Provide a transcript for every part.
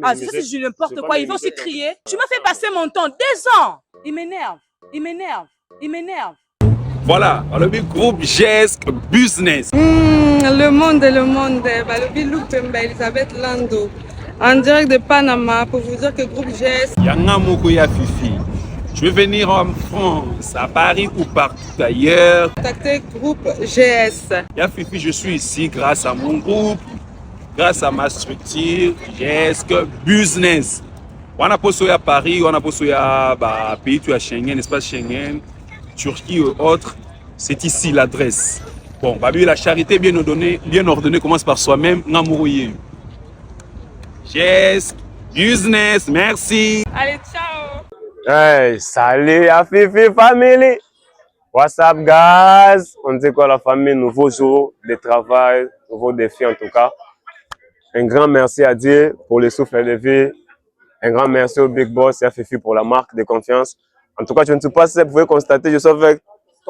Ah, ça c'est n'importe quoi. Il faut aussi crier. Tu m'as fait passer mon temps 2 ans. Il m'énerve. Il m'énerve. Il m'énerve. Voilà, le groupe GESC Business. Le monde, bah, le Bilou Pemba, Elisabeth Lando, en direct de Panama pour vous dire que groupe GS. Yanga Mokoya Fifi. Je veux venir en France, à Paris ou partout ailleurs. Contactez groupe GS. Ya Fifi, je suis ici grâce à mon groupe, grâce à ma structure GESC Business. On a posé à Paris, on a posé à pays à Schengen, espace Schengen, Turquie et autres. C'est ici l'adresse. Bon, la charité bien ordonnée commence par soi-même. GESC Business, merci. Allez, ciao. Hey, salut à Fifi Family. What's up, guys? On dit quoi la famille? Nouveau jour de travail, nouveau défi en tout cas. Un grand merci à Dieu pour le souffle de vie. Un grand merci au Big Boss et à Fifi pour la marque de confiance. En tout cas, je ne suis pas seul, vous pouvez constater, je suis avec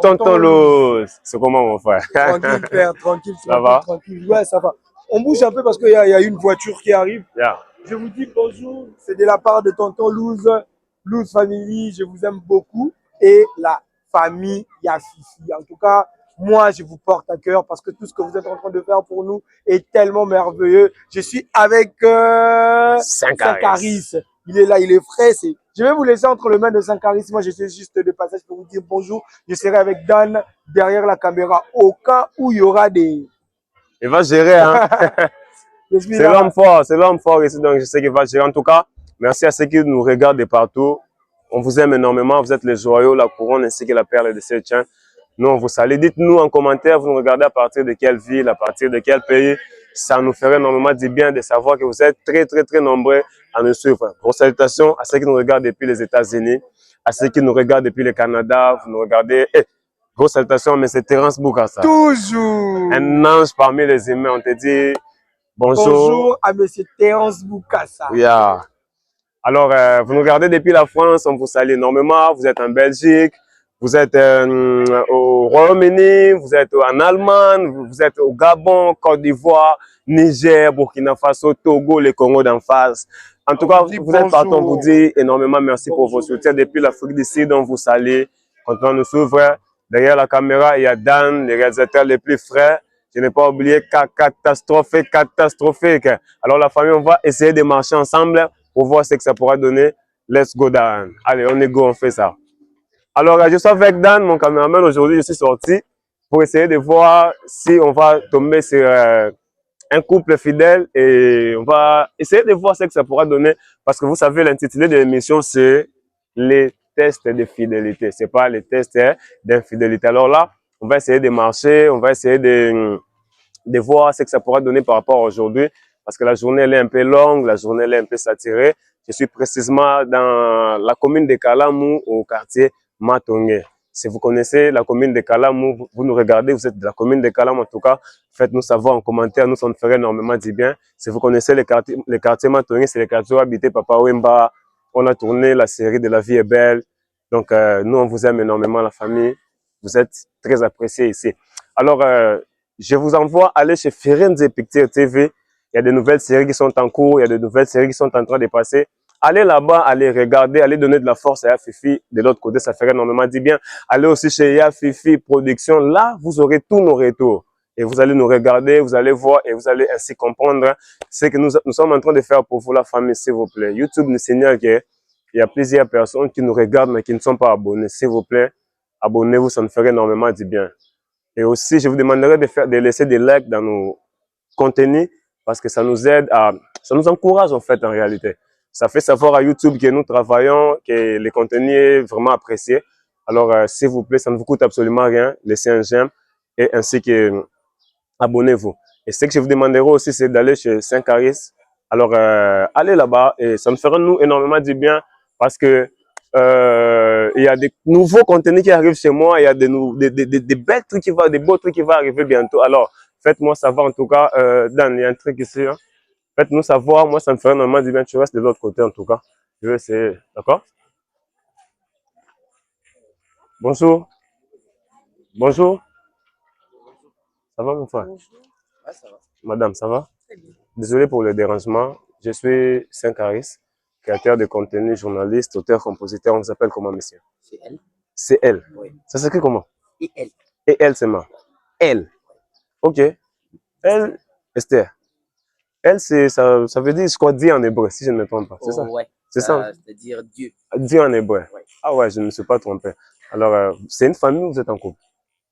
Tonton Luz. C'est comment mon frère? Tranquille, père, tranquille. Ça va? Tranquille. Ouais, ça va. On bouge un peu parce qu'il y a une voiture qui arrive. Yeah. Je vous dis bonjour, c'est de la part de Tonton Luz, Luz Family, je vous aime beaucoup. Et la famille Yafifi. En tout cas, moi, je vous porte à cœur parce que tout ce que vous êtes en train de faire pour nous est tellement merveilleux. Je suis avec Saint-Caris. Il est là, il est frais. Je vais vous laisser entre les mains de Saint-Caris. Moi, je suis juste de passage pour vous dire bonjour. Je serai avec Dan derrière la caméra au cas où il y aura des... Il va gérer, hein? C'est l'homme fort ici, donc je sais qu'il va gérer. En tout cas, merci à ceux qui nous regardent de partout. On vous aime énormément, vous êtes les joyaux, la couronne ainsi que la perle de Septien. Nous, on vous salue. Dites-nous en commentaire, vous nous regardez à partir de quelle ville, à partir de quel pays. Ça nous ferait énormément du bien de savoir que vous êtes très, très, très nombreux à nous suivre. Grosse salutations à ceux qui nous regardent depuis les États-Unis, à ceux qui nous regardent depuis le Canada. Vous nous regardez. Grosse salutations, mais c'est Terence Boukassa. Toujours un ange parmi les humains. On te dit bonjour. Bonjour à monsieur Terence Boukassa. Yeah. Alors, vous nous regardez depuis la France, on vous salue énormément. Vous êtes en Belgique, vous êtes au Royaume-Uni, vous êtes en Allemagne, vous êtes au Gabon, Côte d'Ivoire, Niger, Burkina Faso, Togo, le Congo d'en face. En tout cas, vous êtes partout, on vous dit énormément merci pour vos soutiens. Depuis l'Afrique du Sud, on vous salue. Quand on nous s'ouvre, derrière la caméra, il y a Dan, les réalisateurs les plus frais. Je n'ai pas oublié catastrophique. Alors la famille, on va essayer de marcher ensemble pour voir ce que ça pourra donner. Let's go Dan. Allez, on est go, on fait ça. Alors, je suis avec Dan, mon caméraman. Aujourd'hui, je suis sorti pour essayer de voir si on va tomber sur un couple fidèle et on va essayer de voir ce que ça pourra donner. Parce que vous savez, l'intitulé de l'émission, c'est les tests de fidélité. C'est pas les tests d'infidélité. Alors là, on va essayer de marcher, on va essayer de voir ce que ça pourra donner par rapport à aujourd'hui. Parce que la journée, elle est un peu longue, la journée, elle est un peu saturée. Je suis précisément dans la commune de Kalamou, au quartier Matongé. Si vous connaissez la commune de Kalamou, vous nous regardez, vous êtes de la commune de Kalamou, en tout cas, faites-nous savoir en commentaire, nous, ça nous ferait énormément du bien. Si vous connaissez le quartier Matongé, c'est le quartier où habitait Papa Wemba. On a tourné la série de La vie est belle. Donc, nous, on vous aime énormément, la famille. Vous êtes très appréciés ici. Alors, je vous envoie aller chez Firenze Picture TV. Il y a de nouvelles séries qui sont en cours, il y a de nouvelles séries qui sont en train de passer. Allez là-bas, allez regarder, allez donner de la force à Yafifi. De l'autre côté, ça ferait énormément du bien. Allez aussi chez Yafifi Production. Là, vous aurez tous nos retours. Et vous allez nous regarder, vous allez voir et vous allez ainsi comprendre ce que nous sommes en train de faire pour vous, la famille, s'il vous plaît. YouTube nous signale qu'il y a plusieurs personnes qui nous regardent mais qui ne sont pas abonnés. S'il vous plaît, abonnez-vous, ça nous ferait énormément du bien. Et aussi, je vous demanderai de laisser des likes dans nos contenus parce que ça nous aide ça nous encourage en fait en réalité. Ça fait savoir à YouTube que nous travaillons, que le contenu est vraiment apprécié. Alors, s'il vous plaît, ça ne vous coûte absolument rien. Laissez un j'aime et ainsi que abonnez-vous. Et ce que je vous demanderai aussi, c'est d'aller chez Saint-Caris. Alors, allez là-bas et ça nous fera nous énormément du bien parce que il y a des nouveaux contenus qui arrivent chez moi, il y a des belles trucs des beaux trucs qui vont arriver bientôt. Alors, faites-moi savoir en tout cas, Dan, il y a un truc ici. Hein. Faites-nous savoir, moi ça me ferait normalement du bien, tu restes de l'autre côté en tout cas. Je vais essayer, d'accord? Bonjour. Bonjour. Ça va mon frère? Bonjour. Ah, ça va. Madame, ça va? Désolé pour le dérangement. Je suis Saint-Caris, créateur de contenu, journaliste, auteur, compositeur. On vous appelle comment, monsieur? C'est elle. C'est elle. Oui. Ça s'écrit comment? Et elle. Et elle, c'est moi. Elle. Ok. Elle, Esther. Elle, ça veut dire, je crois, Dieu en hébreu, si je ne me trompe pas. C'est ça? Ouais. C'est ça? C'est-à-dire Dieu. Dieu en hébreu. Ouais. Ah ouais, je ne me suis pas trompé. Alors, c'est une famille ou vous êtes en couple?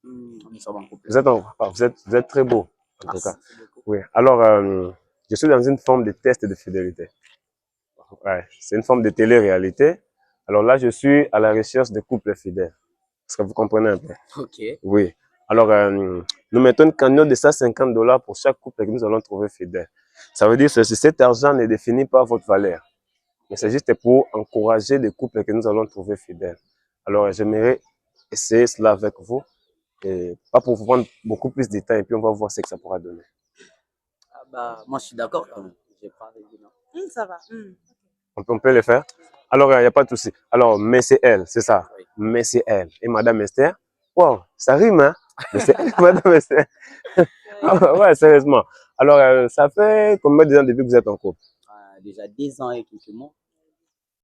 Nous sommes en couple. Vous êtes très beau, en tout cas. Merci beaucoup. Oui. Alors, je suis dans une forme de test de fidélité. Ouais. C'est une forme de télé-réalité. Alors là, je suis à la recherche de couples fidèles. Est-ce que vous comprenez un peu? Ok. Oui. Alors, nous mettons une cagnotte de $150 pour chaque couple que nous allons trouver fidèle. Ça veut dire que cet argent ne définit pas votre valeur. Mais c'est juste pour encourager des couples que nous allons trouver fidèles. Alors, j'aimerais essayer cela avec vous. Et pas pour vous prendre beaucoup plus de temps et puis on va voir ce que ça pourra donner. Ah bah, moi, je suis d'accord quand même. Je vais pas arrêter, non. Ça va. On peut le faire? Alors, il n'y a pas de souci. Alors, mais c'est elle, c'est ça. Oui. Mais c'est elle. Et Madame Esther, wow, ça rime, hein? Mais c'est elle, Madame Esther. Ouais, sérieusement. Alors, ça fait combien de temps depuis que vous êtes en couple? Déjà 10 ans et quelques mois.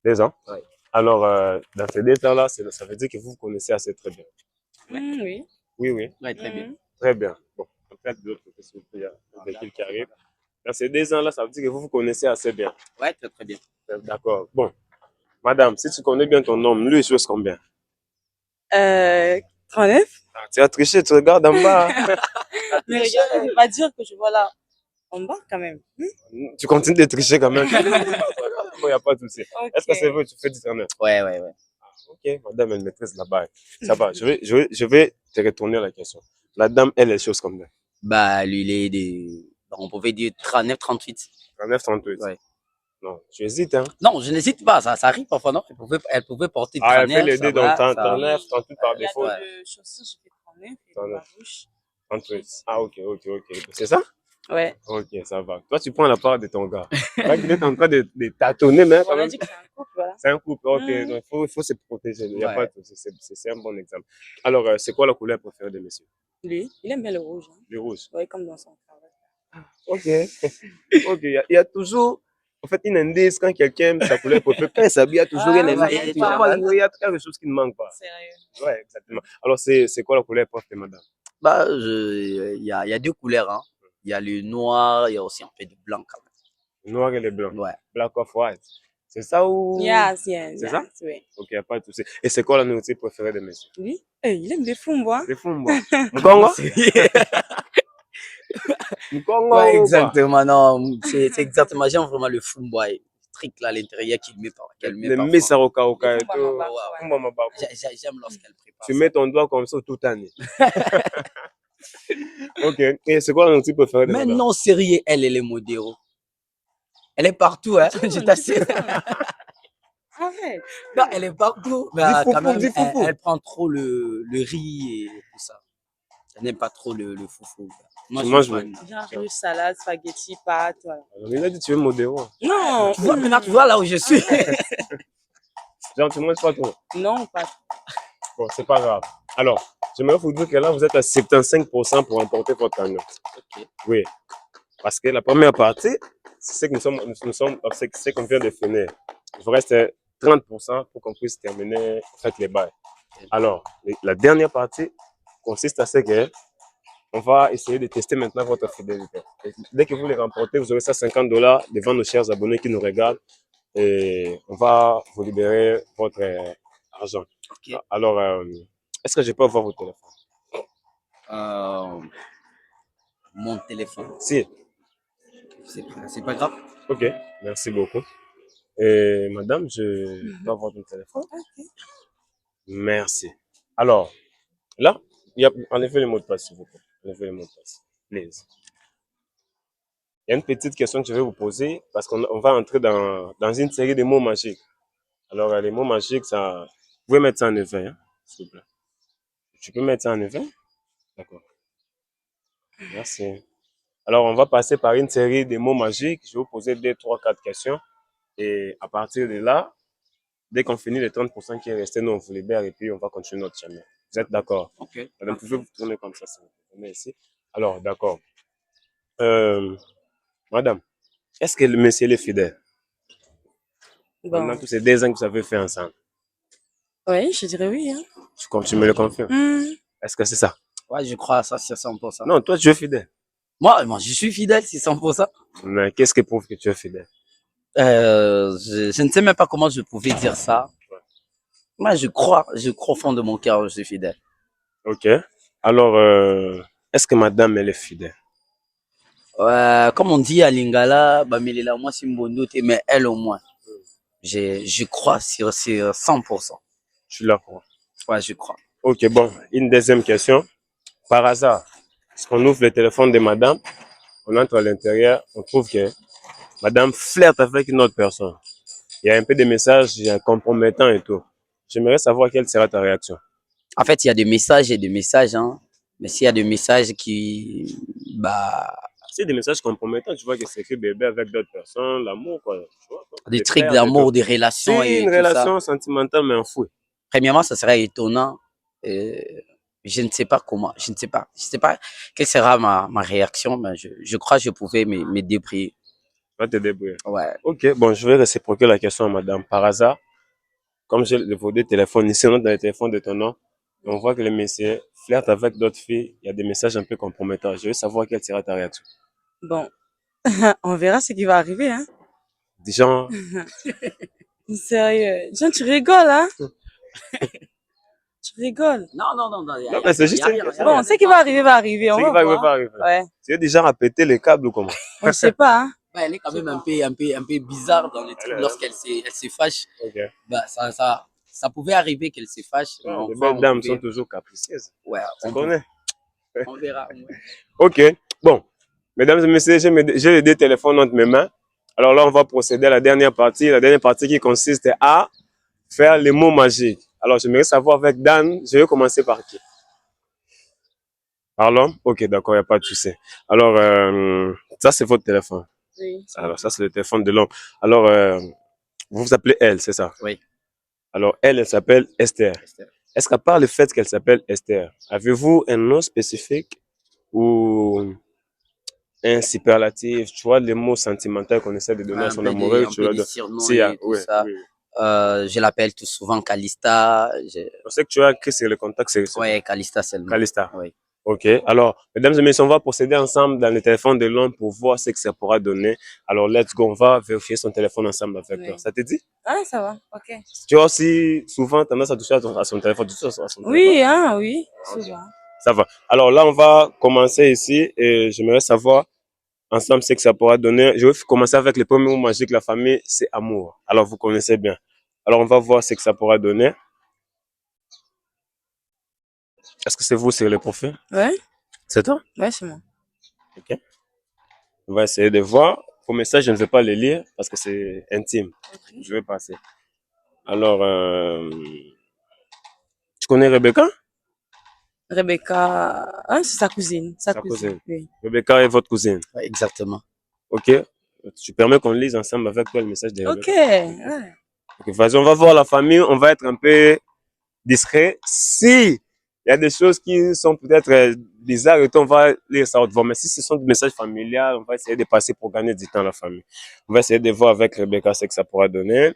2 ans? Oui. Alors, dans ces 2 ans-là, ça veut dire que vous vous connaissez assez très bien. Oui. Oui, oui. Ouais, très bien. Très bien. Bon, peut-être de l'autre côté, s'il vous plaît, il y a un véhicule qui arrive. Dans ces 2 ans-là, ça veut dire que vous vous connaissez assez bien. Ouais, très très bien. D'accord. Bon, madame, si tu connais bien ton homme, lui, il chose combien? 39. Ah, tu as triché, tu regardes en bas. Mais regarde, je ne vais pas dire que je vois là en bas quand même. Tu continues de tricher quand même. Bon, il n'y a pas de souci. Est-ce que c'est vrai que tu fais du 39? Ouais. Ok, madame, elle maîtrise la bague. Ça va, je vais te retourner la question. La dame, elle, est chose combien? Bah, lui, il est des. On pouvait dire 39, 38. 39, 38. Ouais. Non, tu hésites, hein? Non, je n'hésite pas, ça arrive parfois, non? Elle pouvait porter Ah, elle 39, fait les ça deux, donc va, 39, 38 par Il y a défaut. de chaussures, je fais 39 et de ma bouche. 38. Ah, ok. C'est ça? Ouais. Ok, ça va. Toi, tu prends la part de ton gars. Là, il est en train de tâtonner, mais quand On a même. dit que c'est un couple, voilà. C'est un couple, ok. Mm. Donc, il faut se protéger. Il y a Ouais. pas de souci. C'est un bon exemple. Alors, c'est quoi la couleur préférée de monsieur? Lui, il aime bien le rouge. Hein. Le rouge. Ouais, comme dans son travail. Ok. Ok. Il y a toujours, en fait, une indice quand quelqu'un aime sa couleur préférée. Quand il s'habille, il y a toujours Ah, une ouais, indice. ouais, Tu vas voir, il y a quelque chose qui ne manque pas. Sérieux. Ouais, exactement. Alors, c'est quoi la couleur préférée, madame? Bah, il y a deux couleurs, hein. Il y a le noir, il y a aussi un peu de blanc quand même. Le noir et le blanc. Ouais. Black of white. C'est ça ou? Yes. C'est ça? Oui. Ok, y a pas de souci. Et c'est quoi la nourriture préférée de monsieur? Lui, il aime des fumbois. Les fumba. Mkongo? Mkongo Ouais, ou quoi? exactement, non. C'est exactement, j'aime vraiment le fumboy. Truc là à l'intérieur qu'elle met Les parfois. misaroka oka et Les fumba tout. mamba, Ouais. ouais. Fumba mabako. J'aime lorsqu'elle prépare Tu ça. mets ton doigt comme ça toute l'année. Ok. Et c'est quoi la nourriture préférée de Mais madame? non, sérieux, elle est modéro. Elle est partout, hein, je t'assure. Arrête. Non, elle est partout. Mais Dis foufou, quand même, dis foufou. elle prend trop le riz et tout ça. Elle n'aime pas trop le foufou. Moi, Tu je manges suis fan. Genre riche, salade, spaghetti, pâtes, voilà. Alors, il a dit tu veux modéro. Non. Tu vois, maintenant, tu vois là où je suis. Genre, tu manges pas trop. Non, pas trop. Bon, c'est pas grave. Alors, j'aimerais vous dire que là, vous êtes à 75% pour emporter votre cagnotte. Ok. Oui. Parce que la première partie, c'est ce que c'est qu'on vient de finir. Il vous reste 30% pour qu'on puisse terminer en fait, les bails. Alors, la dernière partie consiste à ce que on va essayer de tester maintenant votre fidélité. Et dès que vous les remportez, vous aurez ça $50 devant nos chers abonnés qui nous regardent et on va vous libérer votre argent. Ok. Alors, est-ce que je peux avoir votre téléphone? Mon téléphone. Si. C'est pas grave. Ok, merci beaucoup. Et madame, je peux avoir ton téléphone? Ok. Merci. Alors, là, enlevez le mot de passe, s'il vous plaît. Enlevez le mot de passe, please. Il y a une petite question que je vais vous poser parce qu'on va entrer dans une série de mots magiques. Alors, les mots magiques, ça, vous pouvez mettre ça en éveil, hein, s'il vous plaît. Tu peux mettre ça en éveil? D'accord. Merci. Alors, on va passer par une série de mots magiques. Je vais vous poser 2, 3, 4 questions. Et à partir de là, dès qu'on finit les 30% qui est resté, nous, on vous libère et puis on va continuer notre chemin. Vous êtes d'accord? Ok. Madame, pouvez vous tourner comme ça, s'il vous plaît. Venez ici. Alors, d'accord. Madame, Est-ce que le monsieur est fidèle? Bon. Pendant tous ces 2 ans que vous avez fait ensemble. Oui, je dirais oui. Hein. Tu me le confirmes? Est-ce que c'est ça? Ouais, je crois à ça, c'est 100%. Non, toi, tu es fidèle. Moi, je suis fidèle, c'est 100%. Mais qu'est-ce qui prouve que tu es fidèle? Je ne sais même pas comment je pouvais dire ça. Moi, je crois au fond de mon cœur, je suis fidèle. Ok. Alors, est-ce que madame, elle est fidèle? Comme on dit à Lingala, Bamelela, moi, c'est mon doute, mais elle au moins. Je crois sur 100%. Je suis là pour. Ouais, je crois. Ok, bon. Une deuxième question. Par hasard, lorsqu'on ouvre le téléphone de madame, on entre à l'intérieur, on trouve que madame flirte avec une autre personne. Il y a un peu de messages compromettants et tout. J'aimerais savoir quelle sera ta réaction. En fait, il y a des messages et des messages, hein. Mais s'il y a des messages qui, C'est des messages compromettants, tu vois que c'est écrit bébé avec d'autres personnes, l'amour, quoi. Tu vois, quoi. des Des trucs frères, d'amour, des C'est relations et une tout ça. relation sentimentale, mais enfouie. Premièrement, ça serait étonnant. Je ne sais pas comment, je ne sais pas quelle sera ma réaction, mais je crois que je pouvais me débrouiller. Tu vas te débrouiller. Ouais. Ok, bon, je vais réciproquer la question à madame. Par hasard, comme j'ai vos deux téléphones, ici, on est dans le téléphone de ton nom, on voit que le monsieur flirte avec d'autres filles, il y a des messages un peu compromettants. Je veux savoir quelle sera ta réaction. Bon, on verra ce qui va arriver. Hein. Genre, Sérieux. Jean, tu rigoles, hein? Tu rigoles. Non. non, mais c'est juste une question. Bon, ce qui va arriver va arriver. On Ce va qui va arriver voir. va arriver. Ouais. Tu es déjà à péter les câbles ou comment? On ne sait pas, hein? Ouais, elle est quand même un peu bizarre dans le truc. Lorsqu'elle se fâche, Ok. ça pouvait arriver qu'elle se fâche. Mais Les belles dames sont toujours capricieuses. Ouais, Tu connais? on verra. Ok. Bon. Mesdames et messieurs, j'ai les deux téléphones entre mes mains. Alors là, on va procéder à la dernière partie. La dernière partie qui consiste à faire les mots magiques. Alors, j'aimerais savoir avec Dan, je vais commencer par qui? Par l'homme? Ok, d'accord, il n'y a pas de souci. Alors, ça, c'est votre téléphone. Oui. Alors, ça, c'est le téléphone de l'homme. Alors, vous vous appelez elle, c'est ça? Oui. Alors, elle s'appelle Esther. Est-ce qu'à part le fait qu'elle s'appelle Esther, avez-vous un nom spécifique ou un superlatif, tu vois, les mots sentimentaux qu'on essaie de donner à son amoureux, Un tu peu vois, des surnoms si, et tout oui, ça. oui. Je l'appelle tout souvent Calista. On sait que tu as écrit sur le contact, c'est Ouais, Calista seulement. Calista. Oui. Ok. Alors, mesdames et messieurs, on va procéder ensemble dans le téléphone de l'homme pour voir ce que ça pourra donner. Alors, let's go. On va vérifier son téléphone ensemble avec toi. Ça te dit? Ah, ça va. Ok. Tu as aussi souvent tendance à toucher à son téléphone. Tu touches à son téléphone? Oui, hein, oui. Souvent. Ça va. Alors là, on va commencer ici et j'aimerais savoir ensemble ce que ça pourra donner. Je vais commencer avec le premier mot magique. La famille, c'est amour. Alors, vous connaissez bien. Alors, on va voir ce que ça pourra donner. Est-ce que c'est vous, c'est le profil? Ouais. C'est toi? Ouais, c'est moi. Ok. On va essayer de voir. Pour message, je ne vais pas le lire parce que c'est intime. Okay. Je vais passer. Alors, tu connais Rebecca? Rebecca, hein, c'est sa cousine. Sa cousine. Oui. Rebecca est votre cousine. Ouais, exactement. Ok. Tu permets qu'on lise ensemble avec toi le message de Rebecca? Ok. Ouais. Ok, vas-y, on va voir la famille. On va être un peu discret. Si il y a des choses qui sont peut-être bizarres et tout, on va lire ça autrement. Mais si ce sont des messages familiaux, on va essayer de passer pour gagner du temps à la famille. On va essayer de voir avec Rebecca ce que ça pourra donner.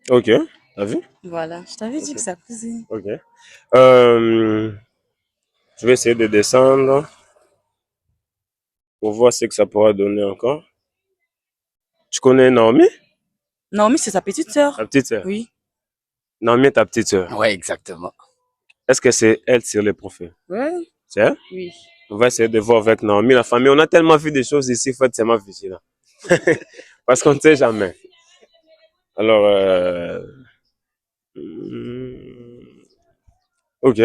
Ok, t'as vu? Voilà, je t'avais dit que sa cousine. Ok. Je vais essayer de descendre pour voir ce que ça pourra donner encore. Tu connais Naomi? Naomi, c'est sa petite sœur. Ta petite sœur? Oui. Naomi est ta petite sœur? Ouais, exactement. Est-ce que c'est elle sur le profil? Ouais. C'est elle? Oui. On va essayer de voir avec Naomi, la famille. On a tellement vu des choses ici, il faut être tellement vigilant. Parce qu'on ne sait jamais. Alors, ok.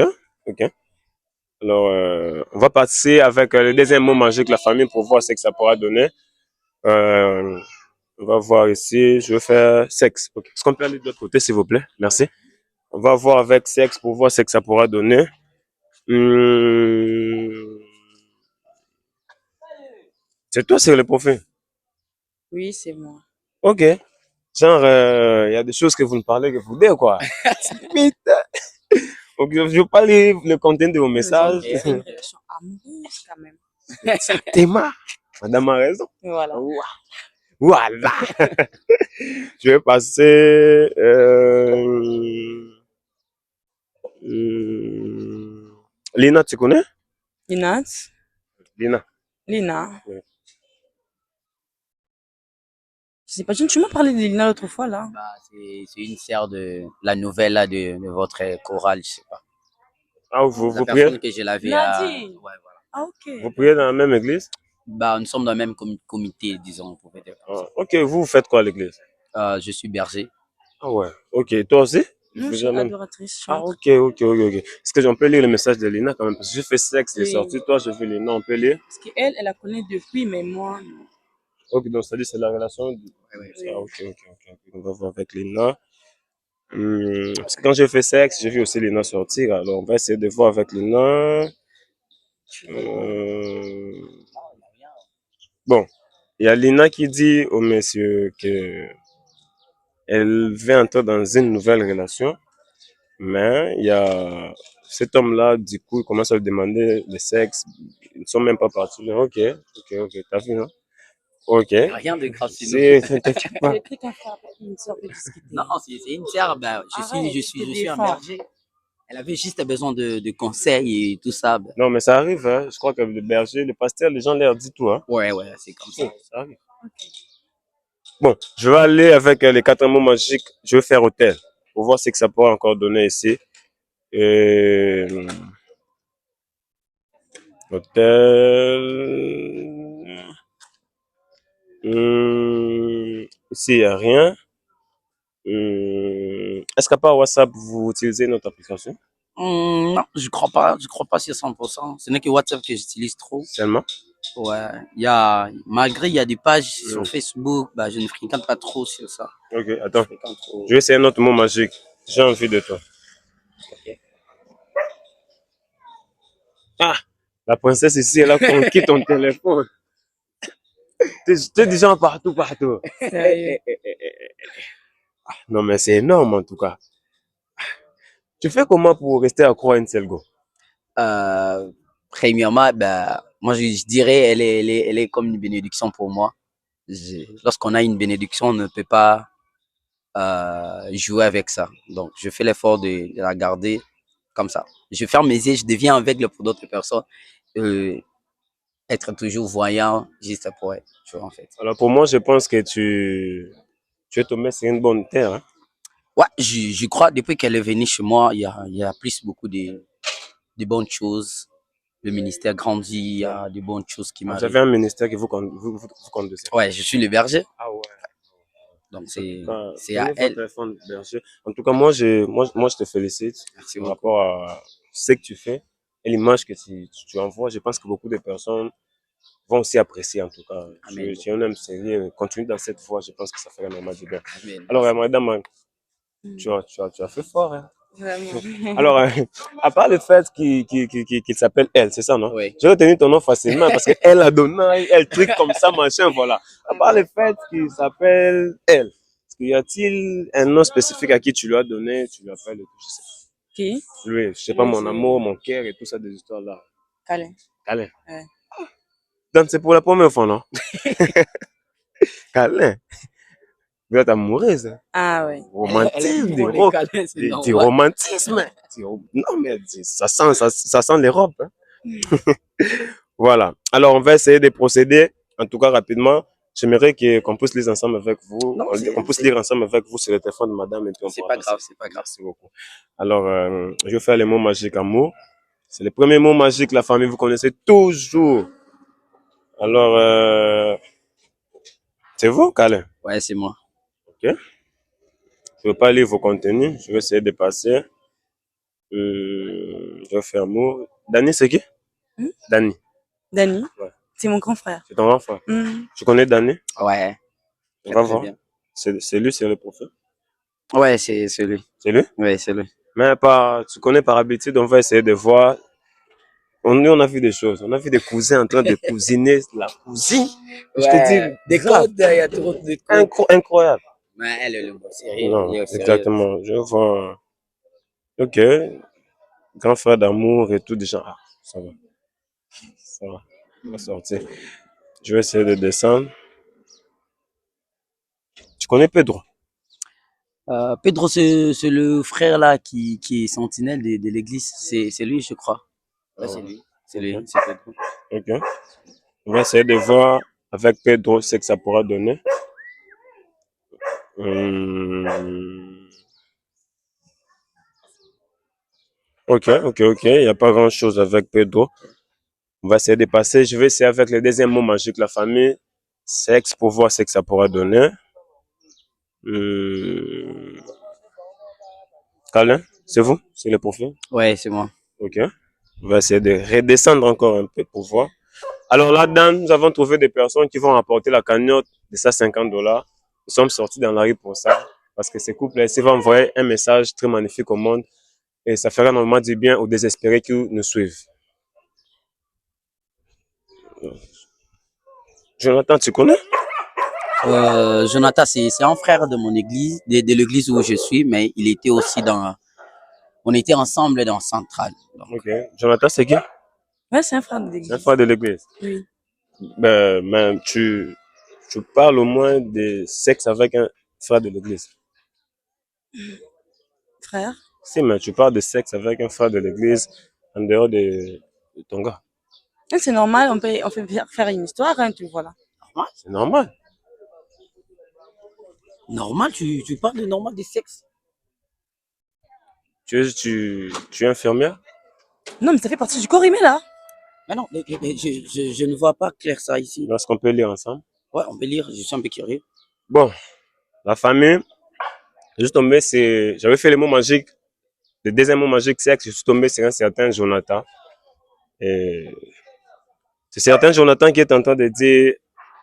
Alors, on va passer avec le deuxième mot magique, la famille, pour voir ce que ça pourra donner. On va voir ici, je vais faire sexe. Okay. Est-ce qu'on peut aller de l'autre côté, s'il vous plaît? Merci. On va voir avec sexe pour voir ce que ça pourra donner. C'est toi sur le profil? Oui, c'est moi. Ok. Genre, il y a des choses que vous ne parlez que vous deux, quoi. Limite. Ok, je ne veux pas lire le contenu de vos messages. C'est une relation amoureuse quand même. Théma, madame a raison. Voilà. Voilà. Je vais passer. Lina, tu connais? Linat, Lina. Lina. Oui. Je sais pas, tu m'as parlé de Lina l'autre fois là. Bah, c'est une sœur de la nouvelle là, de votre chorale, je sais pas. Ah, vous, La vous priez? personne que je l'avais à... Nadine. Ouais, voilà. Ah ok. Vous priez dans la même église? Bah, nous sommes dans le même comité, disons, on pourrait dire comme Ah, ça. ok, vous faites quoi à l'église? Je suis berger. Ah ouais, ok, toi aussi? Moi, je Vous suis avez même... adoratrice, Ah chantre. ok. Est-ce que j'en peux lire le message de Lina quand même? Parce que je fais sexe, les Oui. sorties, toi je fais Lina, on peut lire? Parce qu'elle, elle la connaît depuis, mais moi, non. Ok, donc ça dit c'est la relation. Oui. Ah, ok. On va voir avec Lina. Parce que quand j'ai fait sexe, j'ai vu aussi Lina sortir. Alors on va essayer de voir avec Lina. Bon, il y a Lina qui dit au monsieur que elle veut entrer dans une nouvelle relation, mais il y a cet homme-là, du coup, il commence à lui demander le sexe. Ils ne sont même pas partis. Mais ok, t'as vu, non? Ok. Rien de grave, sinon. T'inquiète pas. J'ai pris qu'un frère avec une soeur de discuter. Non, c'est une sœur. Ben, Arrête, je tu te suis un défends. berger. Elle avait juste besoin de conseils et tout ça. Ben. Non, mais ça arrive, hein. Je crois que le berger, le pasteur, les gens leur disent tout, hein. Ouais, c'est comme ça. Ça arrive. Bon, je vais aller avec les 4 mots magiques. Je vais faire hôtel pour voir ce que ça pourra encore donner ici. Hôtel. Ici, il n'y a rien. Est-ce qu'à part WhatsApp, vous utilisez notre application Non, je crois pas sur 100%. Ce n'est que WhatsApp que j'utilise trop. seulement? Ouais, malgré il y a des pages sur Facebook, bah, je ne fréquente pas trop sur ça. Ok, Je attends. fréquente trop. Je vais essayer un autre mot magique. J'ai envie de toi. Ok. Ah, la princesse ici, elle a conquis ton téléphone. T'es déjà partout. Sérieux. Non, mais c'est énorme en tout cas. Tu fais comment pour rester accro à une seule go? Premièrement, bah, moi je dirais elle est comme une bénédiction pour moi. Lorsqu'on a une bénédiction, on ne peut pas jouer avec ça. Donc je fais l'effort de la garder comme ça. Je ferme mes yeux, je deviens aveugle pour d'autres personnes. Être toujours voyant, juste pour elle, tu vois, en fait. Alors pour moi, je pense que tu es tombé sur une bonne terre. Hein? Ouais, je crois, depuis qu'elle est venue chez moi, il y a plus beaucoup de bonnes choses. Le ministère grandit, il y a de bonnes choses qui Vous m'arrivent. avez un ministère que vous conduisez. Ouais, je suis le berger. Ah ouais. Donc, En c'est à prenez elle. votre téléphone, bien sûr. En tout cas, moi, je te félicite Merci par beaucoup. rapport à ce que tu fais et l'image que tu envoies. Je pense que beaucoup de personnes vont aussi apprécier, en tout cas. Amen. Tu es un homme sérieux. Continue dans cette voie. Je pense que ça ferait énormément de bien. Amen. Alors, madame, tu as fait fort. Hein? Vraiment. Alors, à part le fait qu'il s'appelle elle, c'est ça, non? Oui. J'ai retenu ton nom facilement parce qu'elle a donné, elle truc comme ça, machin, voilà. À part le fait qu'il s'appelle elle, y a-t-il un nom spécifique à qui tu lui as donné, tu lui appelles, je sais pas. Qui? Lui, je sais pas, mon amour, mon cœur et tout ça, des histoires là. Câlin. Câlin. Ouais. Donc, c'est pour la première fois, non? Câlin. Vous êtes amoureuse, hein? Ah ouais. Romantisme, Elle aime les câlins, c'est du normal. romantisme. Non, mais ça sent l'Europe. Hein? Voilà. Alors, on va essayer de procéder, en tout cas rapidement. J'aimerais qu'on puisse lire ensemble avec vous. Non, On puisse lire ensemble avec vous sur le téléphone de madame et puis on c'est pourra pas grave, passer. c'est pas grave. Merci beaucoup. Alors, je vais faire les mots magiques amour. C'est le premier mot magique, la famille, vous connaissez toujours. Alors, c'est vous, Câlin? Ouais, c'est moi. Ok. Je ne vais pas lire vos contenus. Je vais essayer de passer. Je vais faire mot. Dani, c'est qui? Dani. Dani. Ouais. C'est mon grand frère. C'est ton enfant. Tu connais Dani? Ouais. On va Très voir. bien. C'est lui, c'est le prophète. Ouais, c'est lui. C'est lui? Ouais, c'est lui. Mais tu connais par habitude, on va essayer de voir. On a vu des choses. On a vu des cousins en train de cousiner la cousine. Je te dis, des grave. codes, il y a trop de codes. Incroyable. Mais elle est le bon, sérieux. Non, Elle est sérieuse. exactement. Je vois. Ok. grand frère d'amour et tout, déjà. Ah, ça va. Ça va. On va sortir. Je vais essayer de descendre. Tu connais Pedro? Pedro, c'est le frère là qui est sentinelle de l'église. C'est lui, je crois. Ouais, c'est lui. C'est lui, Ok. c'est Pedro. Ok. On va essayer de voir avec Pedro ce que ça pourra donner. Hum, Ok, ok, ok. Il n'y a pas grand-chose avec Pedro. On va essayer de passer. Je vais essayer avec le deuxième mot magique, la famille. Sexe, pour voir ce que ça pourra donner. Hum, Colin, c'est vous? C'est le profil? Ouais, c'est moi. Ok. On va essayer de redescendre encore un peu pour voir. Alors là-dedans, nous avons trouvé des personnes qui vont apporter la cagnotte de $150. Nous sommes sortis dans la rue pour ça. Parce que ces couples-ci vont envoyer un message très magnifique au monde. Et ça fera normalement du bien aux désespérés qui nous suivent. Jonathan, tu connais? Jonathan, c'est un frère de mon église, de l'église où je suis, mais il était aussi on était ensemble dans Centrale. Donc, Ok. Jonathan, c'est qui? Ouais, c'est un frère de C'est un l'église. frère de l'église. Oui. Ben, mais tu parles au moins de sexe avec un frère de l'église. Frère. Si, mais tu parles de sexe avec un frère de l'église en dehors de ton gars. Et c'est normal, on peut faire une histoire, hein, tu vois là. normal, C'est normal. normal, tu parles de normal du sexe. Tu es infirmière? Non, mais ça fait partie du corps humain là. Mais non, je ne vois pas clair ça ici. Lorsqu'on peut lire ensemble. Ouais, on peut lire, je suis un peu curieux. Bon, la famille, je suis tombé, j'avais fait le mot magique, le deuxième mot magique, sexe, je suis tombé sur un certain Jonathan. Et c'est certain Jonathan qui est en train de dire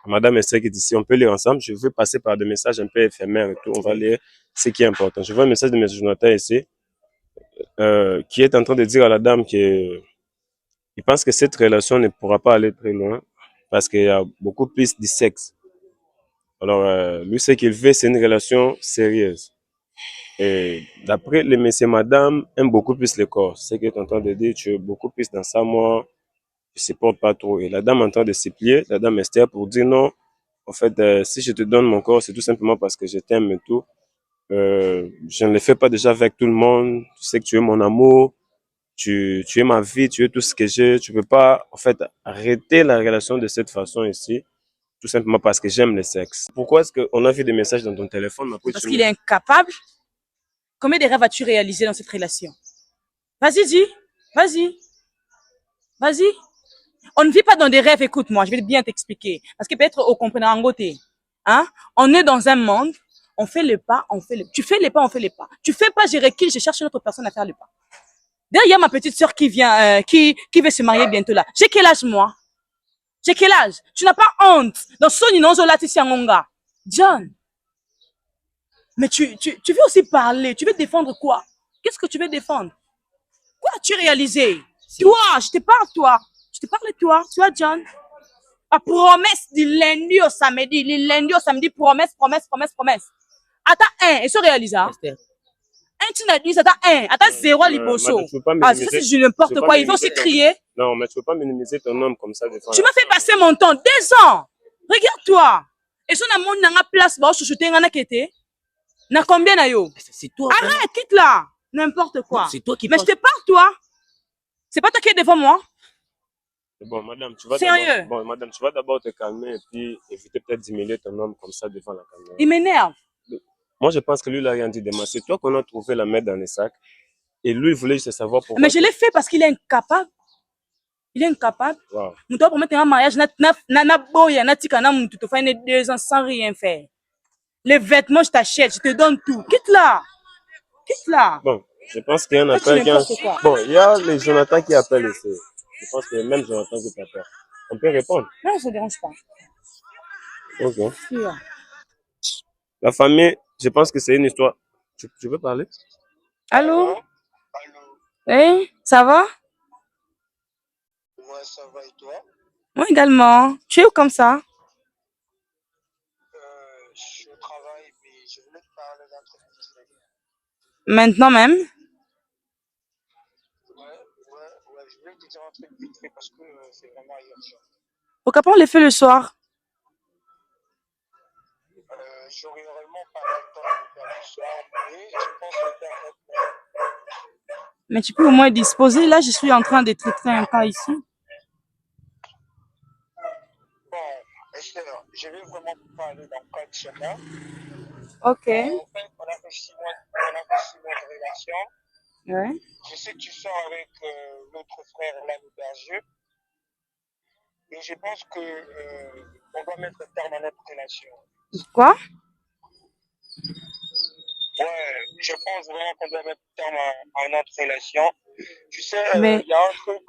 à Madame Esther qui est ici, on peut lire ensemble. Je vais passer par des messages un peu éphémères et tout. On va lire ce qui est important. Je vois un message de M. Jonathan ici, qui est en train de dire à la dame qu'il pense que cette relation ne pourra pas aller très loin parce qu'il y a beaucoup plus de sexe. Alors, lui, ce qu'il veut, c'est une relation sérieuse. Et d'après les messieurs, madame aiment beaucoup plus le corps. Ce qu'il est en train de dire, tu es beaucoup plus dans ça, moi, je supporte pas trop. Et la dame est en train de se plier, la dame Esther, pour dire non. En fait, si je te donne mon corps, c'est tout simplement parce que je t'aime et tout. Je ne le fais pas déjà avec tout le monde. Tu sais que tu es mon amour, tu es ma vie, tu es tout ce que j'ai. Tu peux pas, en fait, arrêter la relation de cette façon ici, tout simplement parce que j'aime le sexe. Pourquoi est-ce qu'on a vu des messages dans ton téléphone, mais après Parce tu qu'il me... est incapable. Combien de rêves as-tu réalisé dans cette relation? Vas-y, dis. Vas-y. Vas-y. On ne vit pas dans des rêves, écoute-moi, je vais bien t'expliquer. Parce que peut-être au comprendre en côté. Hein? On est dans un monde, on fait le pas, on fait le. Tu fais les pas, on fait les pas. Tu fais pas, je recule, je cherche une autre personne à faire le pas. D'ailleurs, il y a ma petite sœur qui vient, qui veut se marier bientôt là. J'ai quel âge, moi? J'ai quel âge? Tu n'as pas honte. Dans son inonzo là, Angonga. John. Mais tu veux aussi parler. Tu veux défendre quoi? Qu'est-ce que tu veux défendre? Quoi as-tu réalisé? Toi, je te parle, toi. Je te parle, toi. Toi, John. La promesse du lundi au samedi. Le lundi au samedi, promesse, promesse, promesse, promesse. Attends, un, et se réalise. Esther. Un, tu n'as dit, attends, un. Attends, zéro à liboso. Madame, tu peux pas Ah, ça, minimiser, c'est n'importe quoi. Il va aussi crier. Non, mais tu peux pas minimiser ton homme comme ça devant Tu la m'as fait femme. passer mon temps. 2 ans. Regarde-toi. Et son amour n'a pas place, bah, chuchoter, n'a qu'était. N'a combien, na yo? C'est toi. Arrête, quitte là. N'importe quoi. C'est toi qui Mais je penses. te parle, toi. C'est pas toi qui es devant moi. Bon, madame, tu vas Sérieux? d'abord, bon, madame, tu vas d'abord te calmer et puis éviter peut-être d'humilier ton homme comme ça devant la caméra. Il m'énerve. Moi, je pense que lui, il a rien dit de mal. C'est toi qu'on a trouvé la mettre dans les sacs. Et lui, il voulait juste savoir pourquoi. Mais je l'ai fait parce qu'il est incapable. Il est incapable. Wow. Nous devons promettre un mariage. Na boya, na tika, na moutou, tu fais 2 ans sans rien faire. Les vêtements, je t'achète, je te donne tout. Quitte là. Quitte là. Bon, je pense qu'il y a un Ça, tu appel qui a... n'importe quoi. Bon, il y a les Jonathan qui appellent ici. Je pense que même Jonathan qui t'appelle. On peut répondre. Non, ça ne dérange pas. Ok. Sûr. La famille, je pense que c'est une histoire. Tu veux parler? Allô? Oui, ça va? Ouais, ça va et toi? Moi également. Tu es où comme ça? Je suis au travail, mais je voulais te parler d'un truc vite fait. Maintenant même? Ouais, dire un truc vite fait parce que c'est vraiment urgent. Pourquoi pas on les fait le soir? J'aurais réellement pas le temps de le faire ce soir, mais je pense le faire maintenant. Mais tu peux au moins disposer. Là, je suis en train de traiter un cas ici. Bon, Esther, je vais vraiment pas aller dans le cadre de cela. Ok. En fait, on a fait 6 mois de relation. Ouais. Je sais que tu sors avec l'autre frère, là, le berger. Et je pense que on doit mettre terme à notre relation. Quoi? Ouais, je pense vraiment qu'on doit mettre terme à notre relation. Tu sais, Mais, il y a un truc.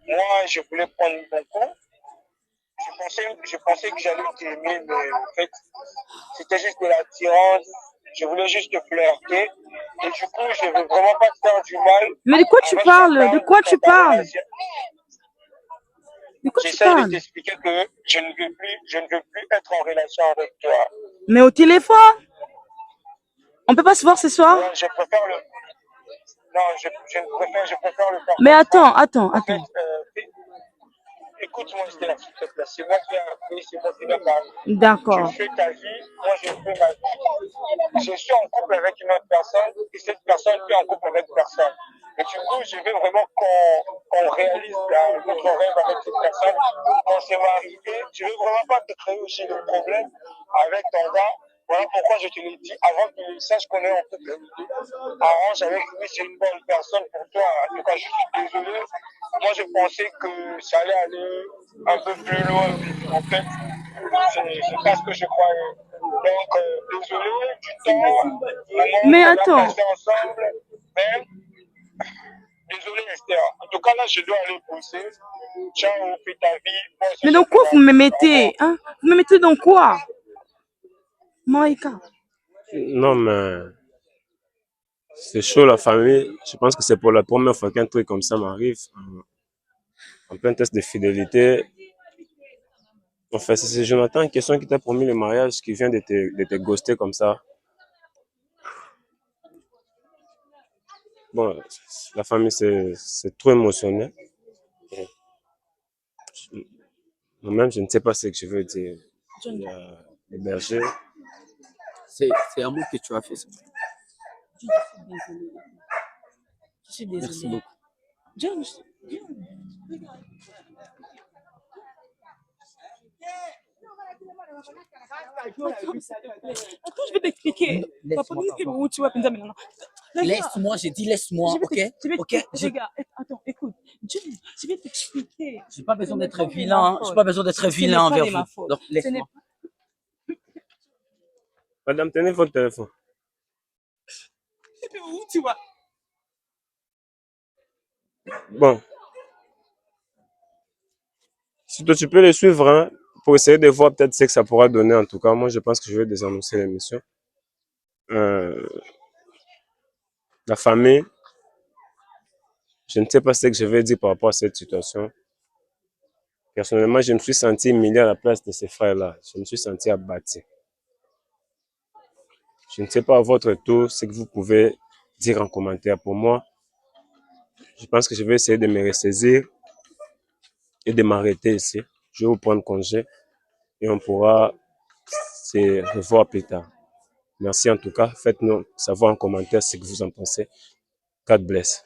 Moi, je voulais prendre mon coup. Je pensais que j'allais t'aimer, mais en fait, c'était juste de l'attirance. Je voulais juste te flirter. Et du coup, je veux vraiment pas te faire du mal mais de quoi tu avant que ça parles? De parle quoi dans tu ta parles? relation. De quoi tu J'essaye de parles? t'expliquer que je ne veux plus être en relation avec toi. Mais au téléphone? On peut pas se voir ce soir? Ouais, je préfère le, non, je préfère le faire Mais comme ça. attends. En fait, écoute-moi, Esther, s'il te plaît. C'est moi qui ai appris, c'est moi qui l'ai parlé. Tu D'accord. fais ta vie, moi je fais ma vie. Je suis en couple avec une autre personne et cette personne est en couple avec personne. Et du coup, je veux vraiment qu'on réalise notre rêve avec cette personne, qu'on s'est marié. Je veux vraiment pas te créer aussi de problèmes avec ton gars. Voilà pourquoi je te l'ai dit avant qu'il sache qu'on est en couple. Arrange avec lui, c'est une bonne personne pour toi. En tout cas, je suis désolé. Moi, je pensais que ça allait aller un peu plus loin. En fait, c'est pas ce que je croyais. Donc, désolé du temps, du moment Mais qu'on a attends. passé ensemble. Mais, désolé, Esther. En tout cas, là, je dois aller pousser. Ciao, fais ta vie. Moi aussi, Mais je dans fais quoi ma vous me vie. Au revoir. mettez? Hein? Vous me mettez dans quoi? Maïka. Non, mais c'est chaud la famille. Je pense que c'est pour la première fois qu'un truc comme ça m'arrive. En plein test de fidélité. Enfin, c'est Jonathan en question qui t'a promis le mariage qui vient de te ghoster comme ça. Bon, la famille, c'est trop émotionnel. Moi-même, je ne sais pas ce que je veux dire. Il y a les bergers. C'est un mot que tu as fait ça. Je suis Merci désolée. beaucoup. John, regarde. Attends, je vais t'expliquer. Papa, Laisse-moi nous, t'asseoir. où tu vas penser maintenant. Regarde, Laisse-moi, j'ai dit laisse-moi, ok? je vais Ok? regarde, attends, écoute. John, je vais t'expliquer. J'ai pas besoin Ce n'est d'être pas de vilain, ma hein. J'ai faute. pas besoin d'être Ce n'est vilain pas envers de vous. ma faute. Donc Ce n'est laisse-moi. Madame, tenez votre téléphone. où tu vas. Bon, si toi tu peux les suivre, hein, pour essayer de voir peut-être ce que ça pourra donner. En tout cas, moi, je pense que je vais désannoncer l'émission. Euh, la famille, je ne sais pas ce que je vais dire par rapport à cette situation. Personnellement, je me suis senti humilié à la place de ces frères-là. Je me suis senti abattu. Je ne sais pas à votre tour ce que vous pouvez dire en commentaire. Pour moi, je pense que je vais essayer de me ressaisir et de m'arrêter ici. Je vais vous prendre congé et on pourra se revoir plus tard. Merci en tout cas. Faites-nous savoir en commentaire ce que vous en pensez. God bless.